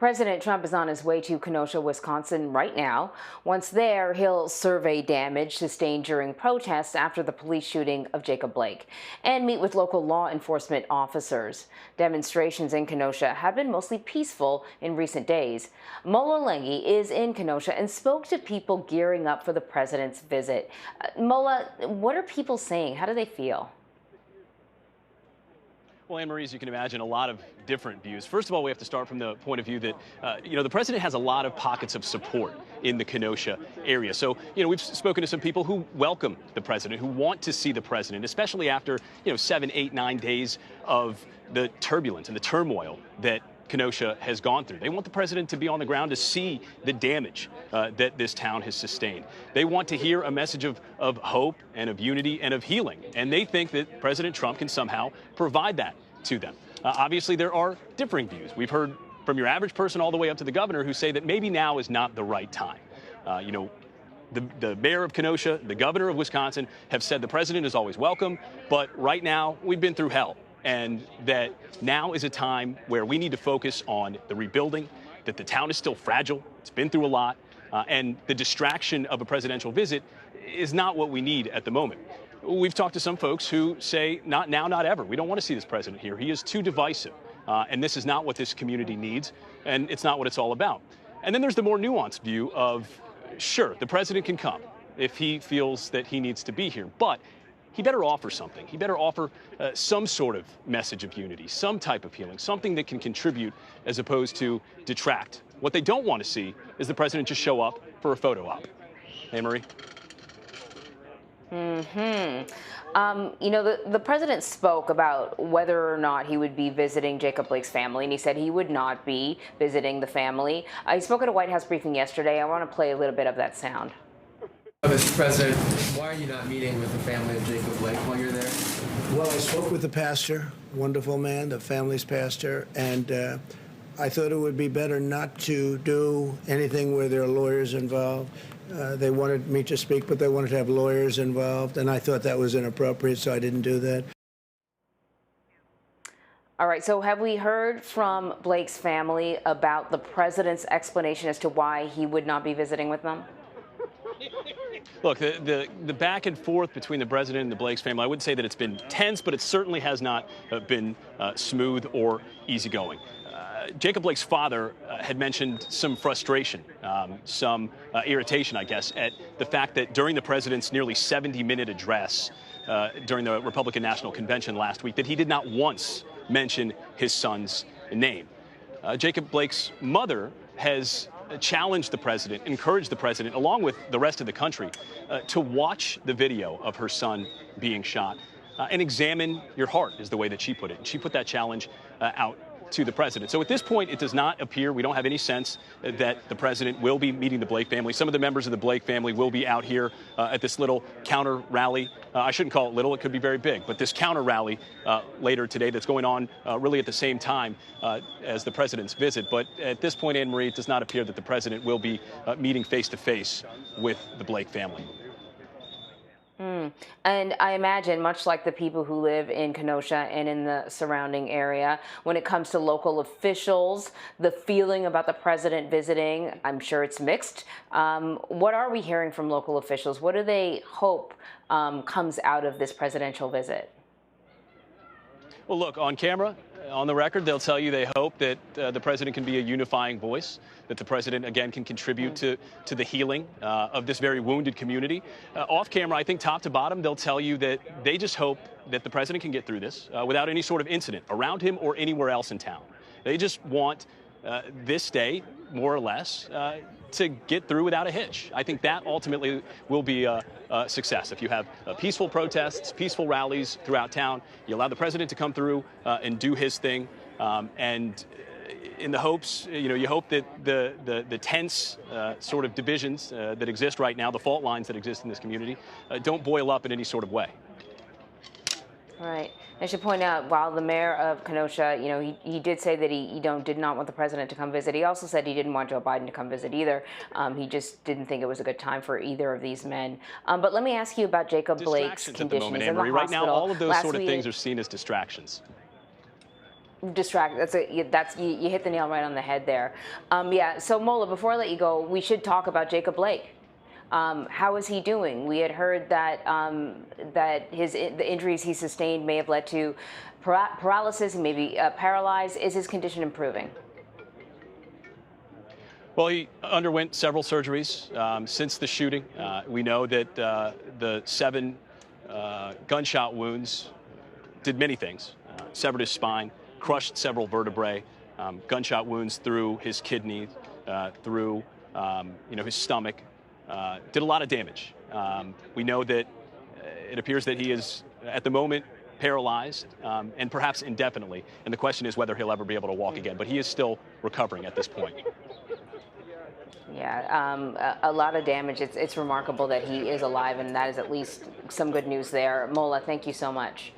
President Trump is on his way to Kenosha, Wisconsin right now. Once there, he'll survey damage sustained during protests after the police shooting of Jacob Blake and meet with local law enforcement officers. Demonstrations in Kenosha have been mostly peaceful in recent days. Mola Lengi is in Kenosha and spoke to people gearing up for the president's visit. Mola, what are people saying? How do they feel? Well, Anne-Marie, as you can imagine, a lot of different views. First of all, we have to start from the point of view that, the president has a lot of pockets of support in the Kenosha area. So, we've spoken to some people who welcome the president, who want to see the president, especially after, 7, 8, 9 days of the turbulence and the turmoil that Kenosha has gone through. They want the president to be on the ground to see the damage that this town has sustained. They want to hear a message of hope and of unity and of healing. And they think that President Trump can somehow provide that to them. Obviously, there are differing views. We've heard from your average person all the way up to the governor who say that maybe now is not the right time. The mayor of Kenosha, the governor of Wisconsin have said the president is always welcome, but right now we've been through hell. And that now is a time where we need to focus on the rebuilding, that the town is still fragile, it's been through a lot, and the distraction of a presidential visit is not what we need at the moment. We've talked to some folks who say, not now, not ever. We don't want to see this president here. He is too divisive, and this is not what this community needs, and it's not what it's all about. And then there's the more nuanced view of, sure, the president can come if he feels that he needs to be here, but he better offer something. He better offer some sort of message of unity, some type of healing, something that can contribute as opposed to detract. What they don't want to see is the president just show up for a photo op. Anne-Marie? The president spoke about whether or not he would be visiting Jacob Blake's family, and he said he would not be visiting the family. He spoke at a White House briefing yesterday. I want to play a little bit of that sound. Mr. President, why are you not meeting with the family of Jacob Blake while you're there? Well, I spoke with the pastor, wonderful man, the family's pastor, and I thought it would be better not to do anything where there are lawyers involved. They wanted me to speak, but they wanted to have lawyers involved, and I thought that was inappropriate, so I didn't do that. All right, so have we heard from Blake's family about the president's explanation as to why he would not be visiting with them? Look, the back and forth between the president and the Blake's family, I wouldn't say that it's been tense, but it certainly has not been smooth or easygoing. Jacob Blake's father had mentioned some frustration, some irritation, I guess, at the fact that during the president's nearly 70-minute address during the Republican National Convention last week, that he did not once mention his son's name. Jacob Blake's mother has challenged the president, encouraged the president, along with the rest of the country, to watch the video of her son being shot and examine your heart, is the way that she put it. And she put that challenge out to the president. So at this point, it does not appear, we don't have any sense that the president will be meeting the Blake family. Some of the members of the Blake family will be out here at this little counter rally. I shouldn't call it little, it could be very big, but this counter rally later today that's going on really at the same time as the president's visit. But at this point, Anne-Marie, it does not appear that the president will be meeting face-to-face with the Blake family. And I imagine, much like the people who live in Kenosha and in the surrounding area, when it comes to local officials, the feeling about the president visiting, I'm sure it's mixed. What are we hearing from local officials? What do they hope comes out of this presidential visit? Well, look, on camera, on the record, they'll tell you they hope that the president can be a unifying voice, that the president, again, can contribute to the healing of this very wounded community. Off camera, I think top to bottom, they'll tell you that they just hope that the president can get through this without any sort of incident around him or anywhere else in town. They just want this day, more or less, to get through without a hitch. I think that ultimately will be a success. If you have peaceful protests, peaceful rallies throughout town, you allow the president to come through and do his thing, and in the hopes, you hope that the tense sort of divisions that exist right now, the fault lines that exist in this community, don't boil up in any sort of way. Right. I should point out, while the mayor of Kenosha, he did say that he did not want the president to come visit. He also said he didn't want Joe Biden to come visit either. He just didn't think it was a good time for either of these men. But let me ask you about Jacob Blake's condition. At the moment, Anne-Marie. Right now, all of those sort of things are seen as distractions. distracted. You hit the nail right on the head there. Yeah. So Mola, before I let you go, we should talk about Jacob Blake. How is he doing? We had heard that the injuries he sustained may have led to paralysis. He may be paralyzed. Is his condition improving? Well, he underwent several surgeries since the shooting. We know that the 7 gunshot wounds did many things. Severed his spine, crushed several vertebrae, gunshot wounds through his kidney, through his stomach, did a lot of damage. We know that it appears that he is, at the moment, paralyzed and perhaps indefinitely. And the question is whether he'll ever be able to walk again. But he is still recovering at this point. Yeah, a lot of damage. It's remarkable that he is alive, and that is at least some good news there. Mola, thank you so much.